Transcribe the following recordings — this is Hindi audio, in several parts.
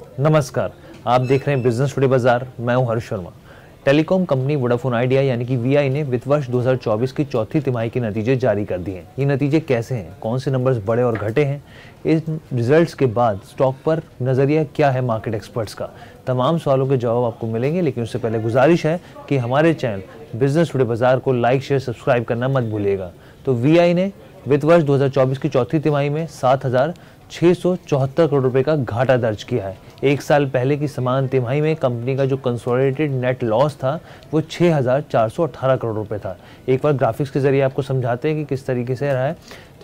नमस्कार, आप देख रहे हैं बिजनेस टुडे बाजार। मैं हूं Harsh Sharma. Telecom company Vodafone Idea यानी कि वीआई ने वित्त वर्ष 2024 की चौथी तिमाही के नतीजे जारी कर दिए हैं। ये नतीजे कैसे हैं, कौन से नंबर्स बढ़े और घटे हैं, इन रिजल्ट्स के बाद स्टॉक पर नजरिया क्या है मार्केट एक्सपर्ट्स का, तमाम सवालों के जवाब आपको मिलेंगे। लेकिन उससे पहले गुजारिश है कि हमारे चैनल बिजनेस टुडे बाजार को लाइक, शेयर, सब्सक्राइब करना मत भूलिएगा। तो वीआई ने वित्त वर्ष 2024 की चौथी तिमाही में 7,674 करोड़ रुपए का घाटा दर्ज किया है। एक साल पहले की समान तिमाही में कंपनी का जो कंसोलिडेटेड नेट लॉस था वो 6,418 करोड़ रुपए था। एक बार ग्राफिक्स के जरिए आपको समझाते हैं कि किस तरीके से रहा है।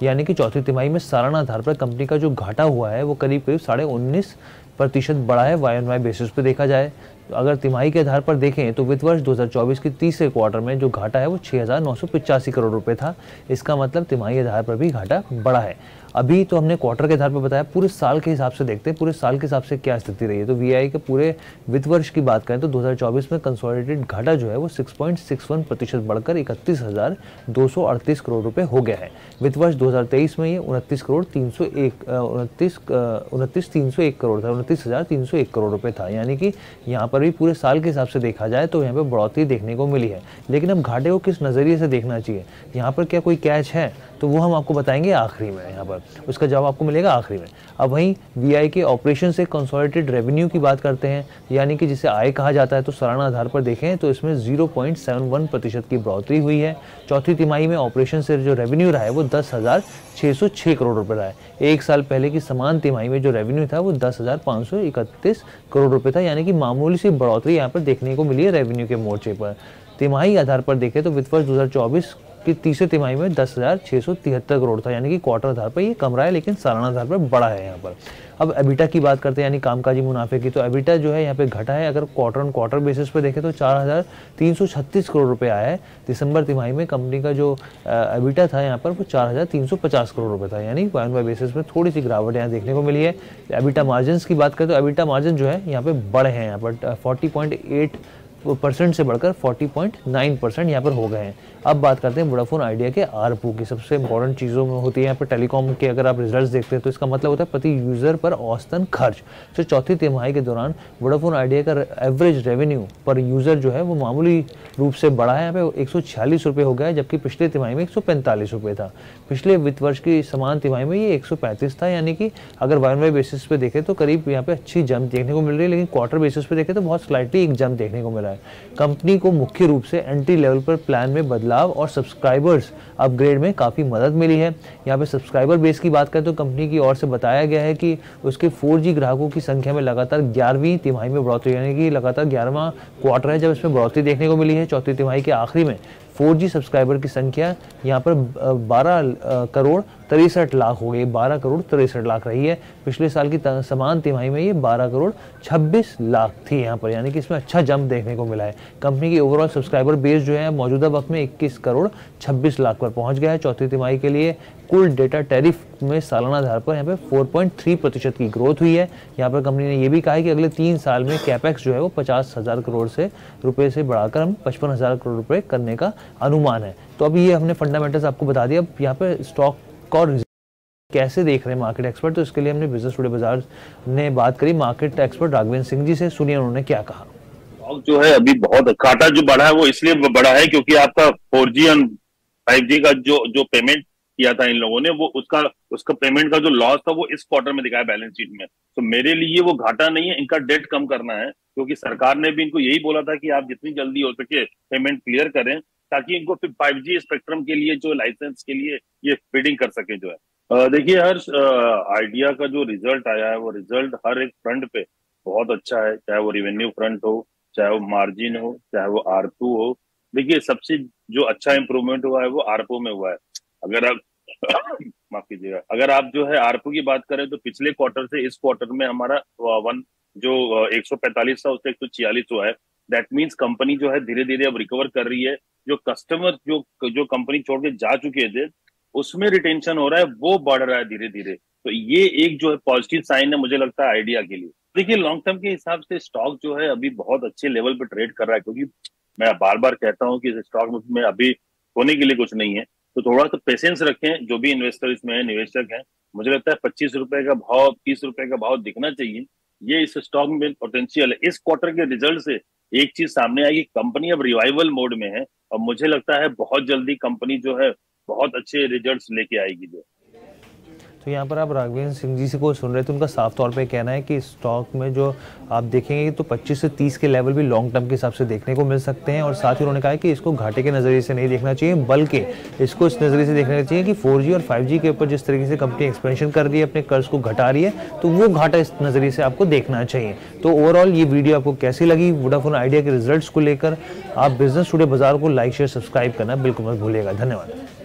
यानी कि चौथी तिमाही में सालाना आधार पर कंपनी का जो घाटा हुआ है वो करीब करीब 19.5% बढ़ा है। वाई ऑन वाई बेसिस पे देखा जाए, अगर तिमाही के आधार पर देखें तो वित्त वर्ष 2024 के तीसरे क्वार्टर में जो घाटा है वो 6,985 करोड़ रुपए था। इसका मतलब तिमाही आधार पर भी घाटा बढ़ा है। अभी तो हमने क्वार्टर के आधार पर बताया, पूरे साल के हिसाब से देखते हैं पूरे साल के हिसाब से क्या स्थिति रही है। तो वीआई के पूरे वित्त वर्ष की बात करें तो 2024 में कंसोलिडेटेड घाटा जो है वो 6.61% बढ़कर 31,238 करोड़ रुपए हो गया है। वित्त वर्ष 2023 में ये 29,301 करोड़ था, 29,301 करोड़ रुपए था। यानी कि यहाँ पर भी पूरे साल के हिसाब से देखा जाए तो यहाँ पे बढ़ोतरी देखने को मिली है। लेकिन अब घाटे को किस नज़रिए से देखना चाहिए, यहाँ पर क्या कोई कैच है, तो वो हम आपको बताएंगे आखिरी में। यहाँ पर उसका जवाब आपको मिलेगा आखिरी में। अब वहीं वीआई के ऑपरेशन से कंसोलिडेटेड रेवेन्यू की बात करते हैं, यानी कि जिसे आय कहा जाता है, तो सालाना आधार पर देखें तो इसमें 0.71% की बढ़ोतरी हुई है। चौथी तिमाही में ऑपरेशन से जो रेवेन्यू रहा है वो 10,606 करोड़ रुपए रहा है। एक साल पहले की समान तिमाही में जो रेवेन्यू था वो 10,531 करोड़ रुपए था। यानी कि मामूली सी बढ़ोतरी यहाँ पर देखने को मिली है रेवेन्यू के मोर्चे पर। तिमाही आधार पर देखें तो वित्त वर्ष 2024 की तीसरे तिमाही में 10,673 करोड़ था। यानी कि क्वार्टर आधार पर ये कम रहा है, लेकिन सालाना आधार पर बढ़ा है यहाँ पर। अब एबिटा की बात करते हैं, यानी कामकाजी मुनाफे की, तो एबिटा जो है यहाँ पे घटा है। अगर क्वार्टर ऑन क्वार्टर बेसिस पे देखें तो 4,336 करोड़ रुपए आया है। दिसंबर तिमाही में कंपनी का जो एबिटा था यहाँ पर वो 4,350 करोड़ रुपए था। यानी वाई ऑन वाई बेसिस में थोड़ी सी गिरावट यहाँ देखने को मिली है। एबिटा मार्जिन की बात करें तो एबिटा मार्जिन जो है यहाँ पे बढ़े हैं, यहाँ पर 40.8% से बढ़कर 40.9% यहाँ पर हो गए हैं। अब बात करते हैं वोडाफोन आइडिया के आरपू की। सबसे इंपॉर्टेंट चीज़ों में होती है यहाँ पर टेलीकॉम के, अगर आप रिजल्ट्स देखते हैं तो इसका मतलब होता है प्रति यूज़र पर औसतन खर्च। तो चौथी तिमाही के दौरान वोडाफोन आइडिया का एवरेज रेवेन्यू पर यूज़र जो है वो मामूली रूप से बढ़ा है, यहाँ पे 146 रुपये हो गया है, जबकि पिछले तिमाही में 145 रुपये था। पिछले वित्त वर्ष की समान तिमाही में ये 135 था। यानी कि अगर वाई ऑन वाई बेसिस पे देखें तो करीब यहाँ पे अच्छी जंप देखने को मिल रही है, लेकिन क्वार्टर बेसिस पे देखें तो बहुत स्लाइटली एक जंप देखने को मिला है। कंपनी को मुख्य रूप से एंट्री लेवल पर प्लान में बदलाव और सब्सक्राइबर्स अपग्रेड में काफ़ी मदद मिली है। यहाँ पे सब्सक्राइबर बेस की बात करें तो कंपनी की ओर से बताया गया है कि उसके 4G ग्राहकों की संख्या में लगातार 11वीं तिमाही में बढ़ोतरी, यानी कि लगातार 11वां क्वार्टर है जब इसमें बढ़ोतरी देखने को मिली है। चौथी तिमाही के आखिरी में 4G सब्सक्राइबर की संख्या यहाँ पर 12 करोड़ 63 लाख हो गई, 12 करोड़ 63 लाख रही है। पिछले साल की समान तिमाही में ये 12 करोड़ 26 लाख थी यहाँ पर। यानी कि इसमें अच्छा जंप देखने को मिला है। कंपनी की ओवरऑल सब्सक्राइबर बेस जो है मौजूदा वक्त में 21 करोड़ 26 लाख पर पहुंच गया है। चौथी तिमाही के लिए कुल डेटा टैरिफ में सालाना आधार पर यहाँ पे 4.3% की ग्रोथ हुई है। यहाँ पर कंपनी ने ये भी कहा है कि अगले 3 साल में कैपेक्स जो है वो 50,000 करोड़ रुपए से बढ़ाकर हम 55,000 करोड़ रुपए करने का अनुमान है। तो अभी ये हमने फंडामेंटल्स आपको बता दिया। अब यहाँ पे स्टॉक और कैसे देख रहे हैं मार्केट एक्सपर्ट, तो इसके लिए हमने बिजनेस टुडे बाजार ने बात करी मार्केट एक्सपर्ट राघवेंद्र सिंह जी से। सुनिए उन्होंने क्या कहा। जो है अभी बहुत घाटा जो बढ़ा है वो इसलिए बढ़ा है क्योंकि आपका 4G और 5G का जो जो पेमेंट किया था इन लोगों ने, वो उसका उसका पेमेंट का जो लॉस था वो इस क्वार्टर में दिखाया बैलेंस शीट में। तो मेरे लिए वो घाटा नहीं है, इनका डेट कम करना है, क्योंकि सरकार ने भी इनको यही बोला था कि आप जितनी जल्दी हो सके पेमेंट क्लियर करें, ताकि इनको फिर 5G स्पेक्ट्रम के लिए जो लाइसेंस के लिए ये बिडिंग कर सके। जो है देखिए हर आइडिया का जो रिजल्ट आया है वो रिजल्ट हर एक फ्रंट पे बहुत अच्छा है, चाहे वो रेवेन्यू फ्रंट हो, चाहे वो मार्जिन हो, चाहे वो आरपू हो। देखिए सबसे जो अच्छा इंप्रूवमेंट हुआ है वो आरपू में हुआ है। अगर आप माफ कीजिएगा, अगर आप जो है आरपू की बात करें तो पिछले क्वार्टर से इस क्वार्टर में हमारा वन जो 145 था उससे 146 हुआ है। दैट मीन्स कंपनी जो है धीरे धीरे अब रिकवर कर रही है। जो कस्टमर जो जो कंपनी छोड़ के जा चुके थे उसमें रिटेंशन हो रहा है, वो बढ़ रहा है धीरे धीरे। तो ये एक जो है पॉजिटिव साइन है मुझे लगता है आइडिया के लिए। देखिए लॉन्ग टर्म के हिसाब से स्टॉक जो है अभी बहुत अच्छे लेवल पे ट्रेड कर रहा है, क्योंकि मैं बार बार कहता हूं कि स्टॉक में अभी होने के लिए कुछ नहीं है। तो थोड़ा सा पेशेंस रखें, जो भी इन्वेस्टर इसमें है, निवेशक हैं। मुझे लगता है 25 रुपए का भाव, 30 रुपए का भाव दिखना चाहिए। ये इस स्टॉक में पोटेंशियल है। इस क्वार्टर के रिजल्ट से एक चीज सामने आएगी, कंपनी अब रिवाइवल मोड में है और मुझे लगता है बहुत जल्दी कंपनी जो है बहुत अच्छे रिजल्ट्स लेके आएगी। जो तो यहाँ पर आप राघवेंद्र सिंह जी से को सुन रहे थे, उनका साफ तौर पे कहना है कि स्टॉक में जो आप देखेंगे तो 25 से 30 के लेवल भी लॉन्ग टर्म के हिसाब से देखने को मिल सकते हैं। और साथ ही उन्होंने कहा है कि इसको घाटे के नज़रिए से नहीं देखना चाहिए, बल्कि इसको इस नज़रिए से देखना चाहिए कि 4G और 5G के ऊपर जिस तरीके से कंपनी एक्सपेंशन कर रही है, अपने कर्ज को घटा रही है, तो वो घाटा इस नज़रिए से आपको देखना चाहिए। तो ओवरऑल ये वीडियो आपको कैसी लगी वोडाफोन आइडिया के रिजल्ट्स को लेकर? आप बिजनेस टुडे बाजार को लाइक शेयर सब्सक्राइब करना बिल्कुल मत भूलिएगा। धन्यवाद।